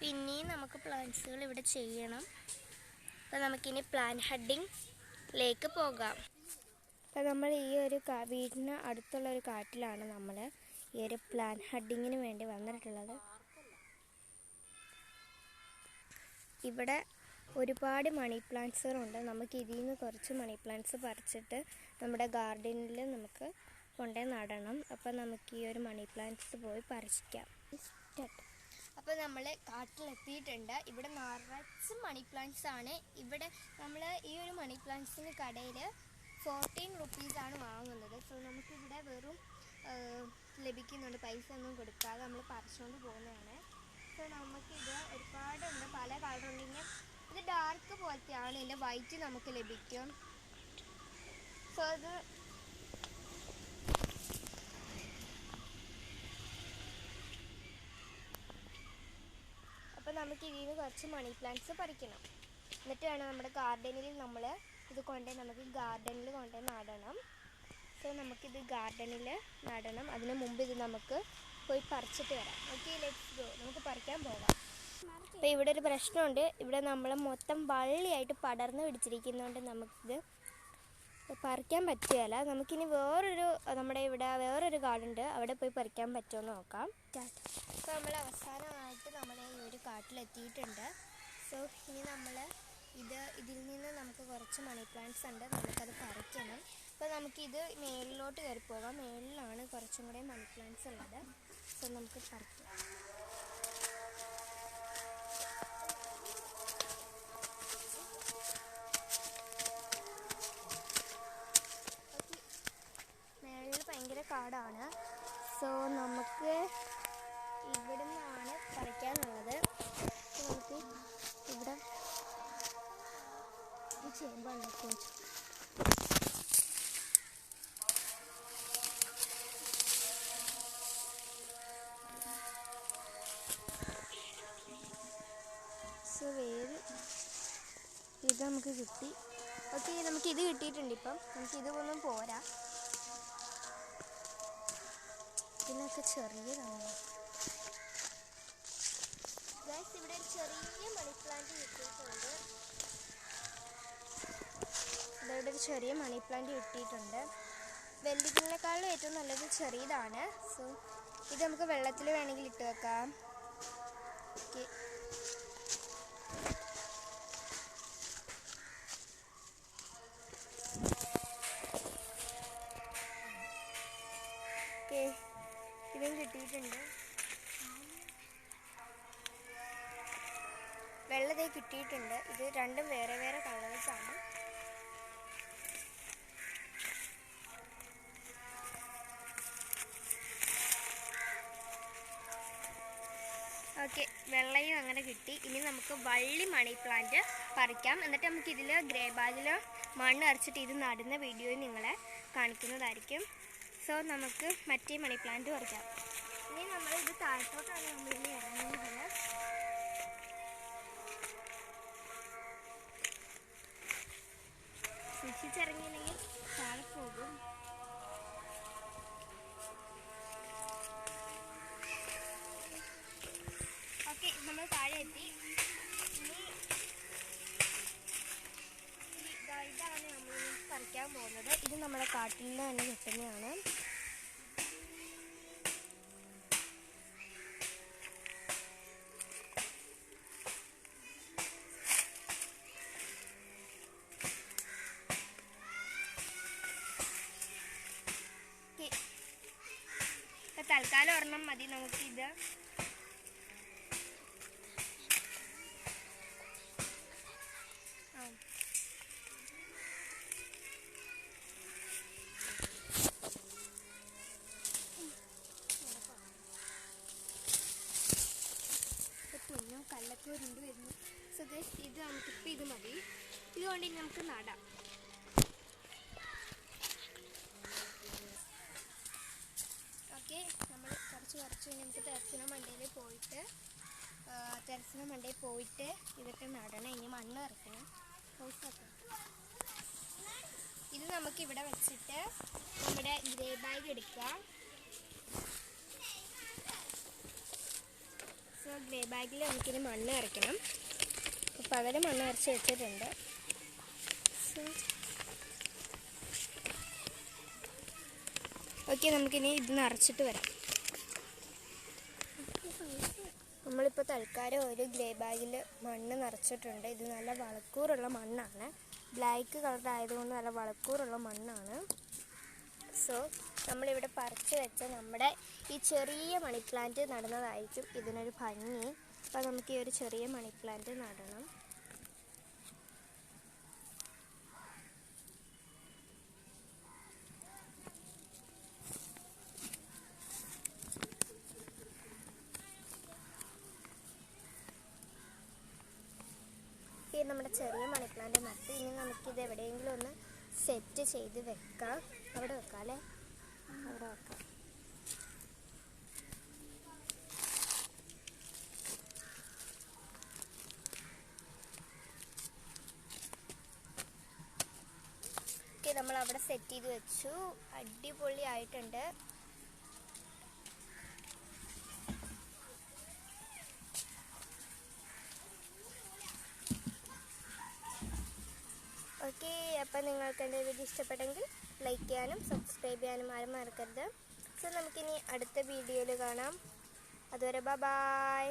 പിന്നെയും നമുക്ക് പ്ലാന്റ്സുകൾ ഇവിടെ ചെയ്യണം. അപ്പോൾ നമുക്കിനി പ്ലാന്റ് ഹഡിങ്ങിലേക്ക് പോകാം. അപ്പോൾ നമ്മൾ ഈ ഒരു വീടിന് അടുത്തുള്ള ഒരു കാട്ടിലാണ് നമ്മൾ ഈ ഒരു പ്ലാന്റ് ഹഡിങ്ങിന് വേണ്ടി വന്നിട്ടുള്ളത്. ഇവിടെ ഒരുപാട് മണി പ്ലാന്റ്സുകളുണ്ട്. നമുക്ക് ഇതിൽ നിന്ന് കുറച്ച് മണി പ്ലാന്റ്സ് പറിച്ചിട്ട് നമ്മുടെ ഗാർഡനിൽ നമുക്ക് കൊണ്ടുപോയി നടണം. അപ്പോൾ നമുക്ക് ഈ ഒരു മണി പ്ലാന്റ്സ് പോയി പറിക്കാം. അപ്പോൾ നമ്മൾ കാട്ടിലെത്തിയിട്ടുണ്ട്. ഇവിടെ നിറച്ച് മണി പ്ലാന്റ്സ് ആണ്. ഇവിടെ നമ്മൾ ഈ ഒരു മണി പ്ലാന്റ്സിന് കടയിൽ 14 റുപ്പീസാണ് വാങ്ങുന്നത്. സോ നമുക്കിവിടെ വെറും ലഭിക്കുന്നുണ്ട്. പൈസ ഒന്നും കൊടുക്കാതെ നമ്മൾ പറിച്ചുകൊണ്ട് പോകുന്നതാണ്. സോ നമുക്കിത് ഒരുപാടുണ്ട്, പല കളറുണ്ടെങ്കിൽ ഇത് ഡാർക്ക് പോലത്തെയാണ്. ഇതിൻ്റെ വൈറ്റ് നമുക്ക് ലഭിക്കും. സോ ഇത് അപ്പോൾ നമുക്ക് ഇതിൽ നിന്ന് കുറച്ച് മണി പ്ലാന്റ്സ് പറിക്കണം. എന്നിട്ട് വേണം നമ്മുടെ ഗാർഡനിൽ നമ്മൾ ഇത് നമുക്ക് ഗാർഡനിൽ കൊണ്ടുപോയി നടണം. സോ നമുക്കിത് ഗാർഡനിൽ നടണം. അതിന് മുമ്പ് ഇത് നമുക്ക് പോയി പറിച്ചിട്ട് വരാം. Okay, let's go. നമുക്ക് പറിക്കാൻ പോകാം. അപ്പോൾ ഇവിടെ ഒരു പ്രശ്നമുണ്ട്. ഇവിടെ നമ്മൾ മൊത്തം വള്ളിയായിട്ട് പടർന്ന് പിടിച്ചിരിക്കുന്നതുകൊണ്ട് നമുക്കിത് പറിക്കാൻ പറ്റുകയില്ല. നമുക്കിനി നമ്മുടെ ഇവിടെ വേറൊരു കാടുണ്ട്, അവിടെ പോയി പറിക്കാൻ പറ്റുമെന്ന് നോക്കാം. അപ്പോൾ നമ്മൾ അവസാനമായിട്ട് നമ്മൾ ഈ ഒരു കാട്ടിലെത്തിയിട്ടുണ്ട്. സോ ഇനി നമ്മൾ ഇതിൽ നിന്ന് നമുക്ക് കുറച്ച് മണി പ്ലാന്റ്സ് ഉണ്ട്, നമുക്കത് പറിക്കണം. അപ്പോൾ നമുക്കിത് മേളിലോട്ട് കയറി പോകാം. മേളിലാണ് കുറച്ചും കൂടെ മണി പ്ലാന്റ്സ് ഉള്ളത്. സോ നമുക്ക് പറിക്കാം. മേളിൽ ഭയങ്കര കാടാണ്. സോ നമുക്ക് ഇവിടെ നിന്നാണ് പറിക്കാനുള്ളത്. നമുക്ക് ഇവിടെ ചെയ്യുമ്പോൾ സോ ഇത് നമുക്ക് കിട്ടി. ഓക്കെ, നമുക്കിത് കിട്ടിയിട്ടുണ്ട്. ഇപ്പം നമുക്കിതൊന്നും പോരാ, ഇതിനൊക്കെ ചെറിയതാണ്. ഗൈസ്, ഇവിടെ ഒരു ചെറിയ മണി പ്ലാന്റ് കിട്ടിയിട്ടുണ്ട്. ഇവിടെ ഒരു ചെറിയ മണി പ്ലാന്റ് കിട്ടിയിട്ടുണ്ട്. വലുതിനേക്കാളും ഏറ്റവും നല്ലത് ചെറിയതാണ്. സോ ഇത് നമുക്ക് വെള്ളത്തിൽ വേണമെങ്കിൽ ഇട്ട് വെക്കാം. ഓക്കെ, ഇതും കിട്ടിയിട്ടുണ്ട്. വെള്ളതേ കിട്ടിയിട്ടുണ്ട്. ഇത് രണ്ടും വേറെ വേറെ കളേഴ്സാണ്. ഓക്കെ, വെള്ളയും അങ്ങനെ കിട്ടി. ഇനി നമുക്ക് വള്ളി മണി പ്ലാന്റ് പറിക്കാം. എന്നിട്ട് നമുക്ക് ഇതിൽ ഗ്രേ ബാഗിൽ മണ്ണ് അരച്ചിട്ട് ഇത് നടുന്ന വീഡിയോയിൽ നിങ്ങളെ കാണിക്കുന്നതായിരിക്കും. സോ നമുക്ക് മറ്റേ മണി പ്ലാന്റ് പറിക്കാം. ഇനി നമ്മളിത് താഴത്തോട്ടാണ് നമ്മളിനി ഇറങ്ങുന്നത്. സൂക്ഷിച്ചിറങ്ങിയില്ലെങ്കിൽ താഴെ പോകും. ഓക്കെ, നമ്മൾ താഴെ എത്തി. ഇതാണ് നമ്മൾ പറിക്കാൻ പോകുന്നത്. ഇത് നമ്മുടെ കാട്ടിൽ നിന്ന് തന്നെ കിട്ടുന്നതാണ്. തൽക്കാലം ഒരെണ്ണം മതി നമുക്കിത്. പൊന്നും കല്ലൊക്കെ ഉരുണ്ട് വരുന്നു. സോ ഗൈസ്, ഇത് നമുക്കിപ്പോൾ ഇത് മതി. ഇതുകൊണ്ട് ഇനി നമുക്ക് നടാം. ഓക്കെ, നമ്മൾ കുറച്ച് നമുക്ക് ടെറസിൻ്റെ മണ്ടയിൽ പോയിട്ട് ഇതൊക്കെ നടണം. ഇനി മണ്ണ് ഇറക്കണം. ഇത് നമുക്കിവിടെ വെച്ചിട്ട് നമ്മുടെ ഗ്രേ ബാഗ് എടുക്കാം. സോ ഗ്രേ ബാഗിൽ നമുക്കിനി മണ്ണ് നിറയ്ക്കണം. പകരം മണ്ണ് നിറച്ച് വെച്ചിട്ടുണ്ട്. ഓക്കെ, നമുക്കിനി ഇത് നിറച്ചിട്ട് വരാം. നമ്മളിപ്പോൾ തൽക്കാലം ഒരു ഗ്രേ ബാഗിൽ മണ്ണ് നിറച്ചിട്ടുണ്ട്. ഇത് നല്ല വളക്കൂറുള്ള മണ്ണാണ്. ബ്ലാക്ക് കളർ ആയതുകൊണ്ട് നല്ല വളക്കൂറുള്ള മണ്ണാണ്. സോ നമ്മളിവിടെ പറിച്ച് വെച്ച നമ്മുടെ ഈ ചെറിയ മണി പ്ലാന്റ് നടുന്നതായിരിക്കും ഇതിനൊരു ഭംഗി. അപ്പോൾ നമുക്ക് ഈ ഒരു ചെറിയ മണി പ്ലാന്റ് നടണം. നമ്മുടെ ചെറിയ മണി പ്ലാന്റ് നട്ട് ഇനി നമുക്കിത് എവിടെയെങ്കിലും ഒന്ന് സെറ്റ് ചെയ്ത് വെക്കാം. അവിടെ വെക്കാം അല്ലേ, അവിടെ വെക്കാം. ഓക്കെ, നമ്മൾ അവിടെ സെറ്റ് ചെയ്ത് വെച്ചു. അടിപൊളി ആയിട്ടുണ്ട്. ഓക്കെ, അപ്പം നിങ്ങൾക്ക് എൻ്റെ വീഡിയോ ഇഷ്ടപ്പെട്ടെങ്കിൽ ലൈക്ക് ചെയ്യാനും സബ്സ്ക്രൈബ് ചെയ്യാനും ആരും മറക്കരുത്. സോ നമുക്കിനി അടുത്ത വീഡിയോയിൽ കാണാം. അതുവരെ ബൈ.